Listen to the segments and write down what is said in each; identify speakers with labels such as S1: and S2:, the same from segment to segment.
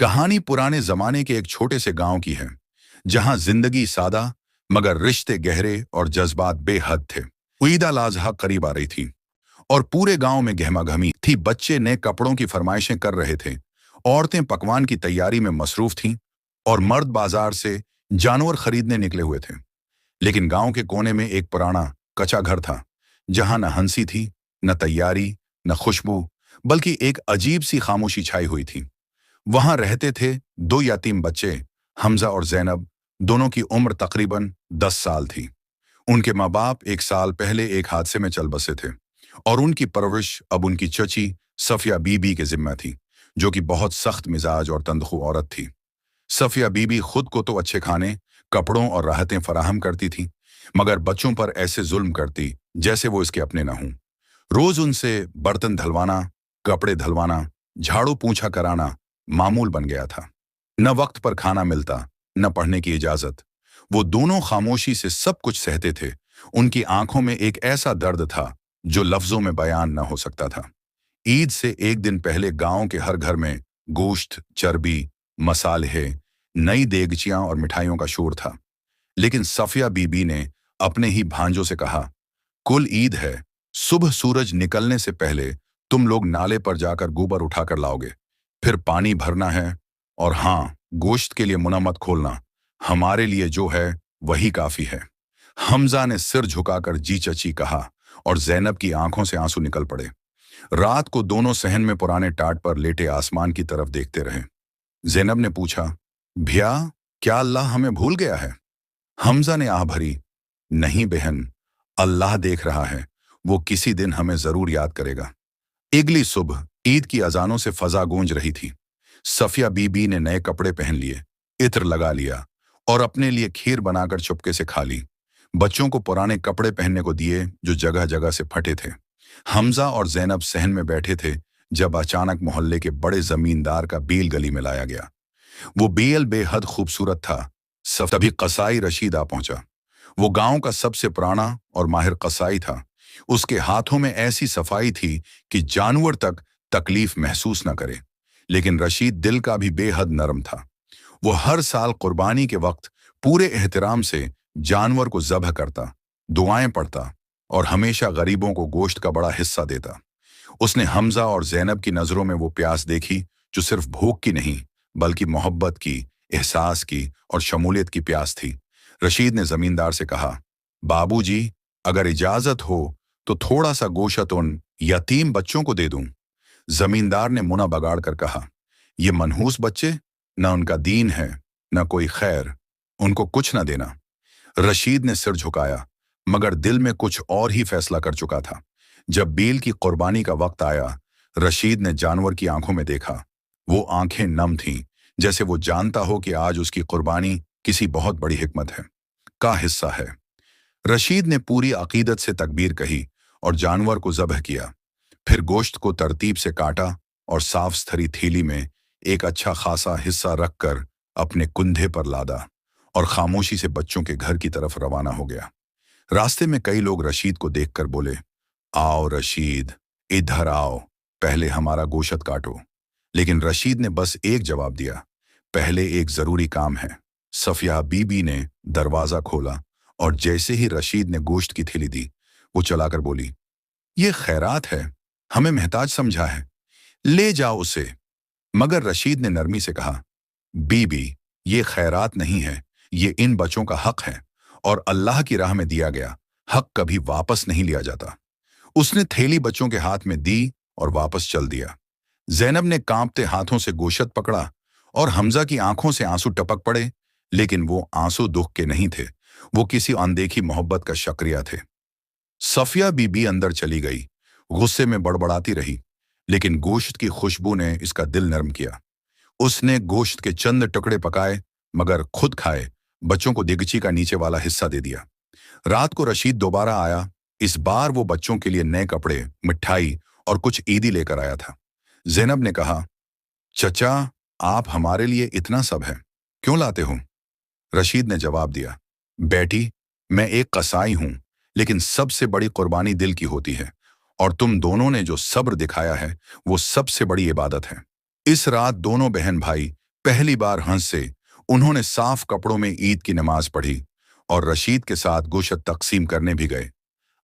S1: कहानी पुराने जमाने के एक छोटे से गांव की है, जहां जिंदगी सादा मगर रिश्ते गहरे और जज्बात बेहद थे। ईद अल अजहा करीब आ रही थी और पूरे गांव में गहमागहमी थी। बच्चे नए कपड़ों की फरमाइशें कर रहे थे, औरतें पकवान की तैयारी में मसरूफ थीं और मर्द बाजार से जानवर खरीदने निकले हुए थे। लेकिन गांव के कोने में एक पुराना कच्चा घर था, जहां न हंसी थी, न तैयारी, न खुशबू, बल्कि एक अजीब सी खामोशी छाई हुई थी। वहां रहते थे दो यतीम बच्चे, हमजा और जैनब। दोनों की उम्र तकरीबन 10 साल थी। उनके माँ बाप एक साल पहले एक हादसे में चल बसे थे और उनकी परवरिश अब उनकी चची सफिया बीबी के जिम्मा थी, जो कि बहुत सख्त मिजाज और तंदखू औरत थी। सफिया बीबी खुद को तो अच्छे खाने, कपड़ों और राहतें फराहम करती थी, मगर बच्चों पर ऐसे जुल्म करती जैसे वो इसके अपने ना हों। रोज उनसे बर्तन धलवाना, कपड़े धलवाना, झाड़ू पोंछा कराना मामूल बन गया था। न वक्त पर खाना मिलता, न पढ़ने की इजाजत। वो दोनों खामोशी से सब कुछ सहते थे। उनकी आंखों में एक ऐसा दर्द था जो लफ्जों में बयान न हो सकता था। ईद से एक दिन पहले गांव के हर घर में गोश्त, चर्बी, मसाले, नई देगचियां और मिठाइयों का शोर था। लेकिन सफिया बीबी ने अपने ही भांजों से कहा, कुल ईद है, सुबह सूरज निकलने से पहले तुम लोग नाले पर जाकर गोबर उठाकर लाओगे, फिर पानी भरना है, और हाँ, गोश्त के लिए मुंह मत खोलना, हमारे लिए जो है वही काफी है। हमजा ने सिर झुकाकर जी चची कहा और जैनब की आंखों से आंसू निकल पड़े। रात को दोनों सहन में पुराने टाट पर लेटे आसमान की तरफ देखते रहे। जैनब ने पूछा, भैया, क्या अल्लाह हमें भूल गया है? हमजा ने आह भरी, नहीं बहन, अल्लाह देख रहा है, वो किसी दिन हमें जरूर याद करेगा। अगली सुबह ईद की अजानों से फजा गूंज रही थी। सफिया बीबी ने नए कपड़े पहन लिए, इत्र लगा लिया और अपने लिए खीर बनाकर चुपके से खा ली। बच्चों को पुराने कपड़े पहनने को दिए जो जगह जगह से फटे थे। हमजा और जैनब सहन में बैठे थे जब अचानक मोहल्ले के बड़े जमींदार का बील गली में लाया गया। वो बील बेहद खूबसूरत था। तभी कसाई रशीद आ पहुंचा। वो गांव का सबसे पुराना और माहिर कसाई था। उसके हाथों में ऐसी सफाई थी कि जानवर तक तकलीफ महसूस न करे। लेकिन रशीद दिल का भी बेहद नरम था। वो हर साल कुर्बानी के वक्त पूरे एहतराम से जानवर को ज़ब्ह करता, दुआएं पढ़ता और हमेशा गरीबों को गोश्त का बड़ा हिस्सा देता। उसने हमजा और जैनब की नजरों में वो प्यास देखी जो सिर्फ भूख की नहीं, बल्कि मोहब्बत की, एहसास की और शमूलियत की प्यास थी। रशीद ने जमींदार से कहा, बाबूजी, अगर इजाजत हो तो थोड़ा सा गोश्त उन यतीम बच्चों को दे दूं। जमींदार ने मुना बगाड़ कर कहा, ये मनहूस बच्चे, न उनका दीन है, न कोई खैर, उनको कुछ न देना। रशीद ने सिर झुकाया, मगर दिल में कुछ और ही फैसला कर चुका था। जब बील की कुर्बानी का वक्त आया, रशीद ने जानवर की आंखों में देखा। वो आंखें नम थीं, जैसे वो जानता हो कि आज उसकी कुर्बानी किसी बहुत बड़ी हिकमत है का हिस्सा है। रशीद ने पूरी अकीदत से तकबीर कही और जानवर को ज़ब्ह किया। फिर गोश्त को तरतीब से काटा और साफ सुथरी थैली में एक अच्छा खासा हिस्सा रखकर अपने कुंधे पर लादा और खामोशी से बच्चों के घर की तरफ रवाना हो गया। रास्ते में कई लोग रशीद को देखकर बोले, आओ रशीद, इधर आओ, पहले हमारा गोश्त काटो। लेकिन रशीद ने बस एक जवाब दिया, पहले एक जरूरी काम है। सफिया बीबी ने दरवाजा खोला और जैसे ही रशीद ने गोश्त की थैली दी, वो चलाकर बोली, ये खैरात है, हमें मोहताज समझा है, ले जाओ उसे। मगर रशीद ने नरमी से कहा, बीबी, ये खैरात नहीं है, ये इन बच्चों का हक है और अल्लाह की राह में दिया गया हक कभी वापस नहीं लिया जाता। उसने थैली बच्चों के हाथ में दी और वापस चल दिया। जैनब ने कांपते हाथों से गोश्त पकड़ा और हमजा की आंखों से आंसू टपक पड़े, लेकिन वो आंसू दुख के नहीं थे, वो किसी अनदेखी मोहब्बत का शक्रिया थे। सफिया बीबी अंदर चली गई, गुस्से में बड़बड़ाती रही, लेकिन गोश्त की खुशबू ने इसका दिल नरम किया। उसने गोश्त के चंद टुकड़े पकाए, मगर खुद खाए, बच्चों को देगची का नीचे वाला हिस्सा दे दिया। रात को रशीद दोबारा आया। इस बार वो बच्चों के लिए नए कपड़े, मिठाई और कुछ ईदी लेकर आया था। जैनब ने कहा, चचा, आप हमारे लिए इतना सब है, क्यों लाते हो? रशीद ने जवाब दिया, बेटी, मैं एक कसाई हूं, लेकिन सबसे बड़ी कुर्बानी दिल की होती है, और तुम दोनों ने जो सब्र दिखाया है वो सबसे बड़ी इबादत है। इस रात दोनों बहन भाई पहली बार हंस से उन्होंने साफ कपड़ों में ईद की नमाज पढ़ी और रशीद के साथ गोश्त तकसीम करने भी गए।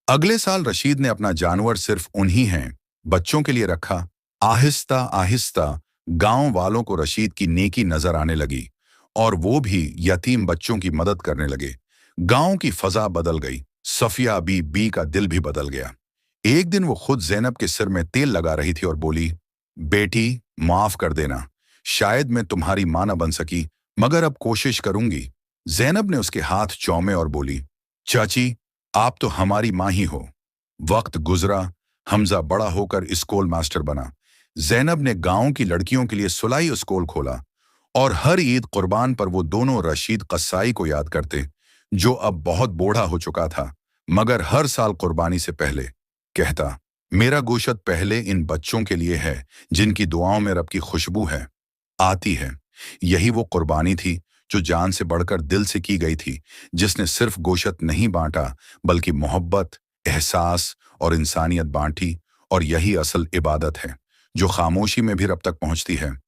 S1: अगले साल रशीद ने अपना जानवर सिर्फ उन्हीं हैं बच्चों के लिए रखा। आहिस्ता आहिस्ता गांव वालों को रशीद की नेकी नजर आने लगी और वो भी यतीम बच्चों की मदद करने लगे। गांव की फजा बदल गई। सफिया बी का दिल भी बदल गया। एक दिन वो खुद जैनब के सिर में तेल लगा रही थी और बोली, बेटी माफ कर देना, शायद मैं तुम्हारी मां न बन सकी मगर अब कोशिश करूंगी। जैनब ने उसके हाथ चौमे और बोली, चाची आप तो हमारी मां ही हो। वक्त गुजरा, हमजा बड़ा होकर स्कूल मास्टर बना। जैनब ने गांव की लड़कियों के लिए सुलाई स्कूल खोला और हर ईद कुर्बान पर वो दोनों रशीद कसाई को याद करते, जो अब बहुत बूढ़ा हो चुका था, मगर हर साल कुर्बानी से पहले कहता, मेरा गोश्त पहले इन बच्चों के लिए है जिनकी दुआओं में रब की खुशबू है आती है। यही वो कुर्बानी थी जो जान से बढ़कर दिल से की गई थी, जिसने सिर्फ गोश्त नहीं बांटा बल्कि मोहब्बत, एहसास और इंसानियत बांटी। और यही असल इबादत है जो खामोशी में भी रब तक पहुंचती है।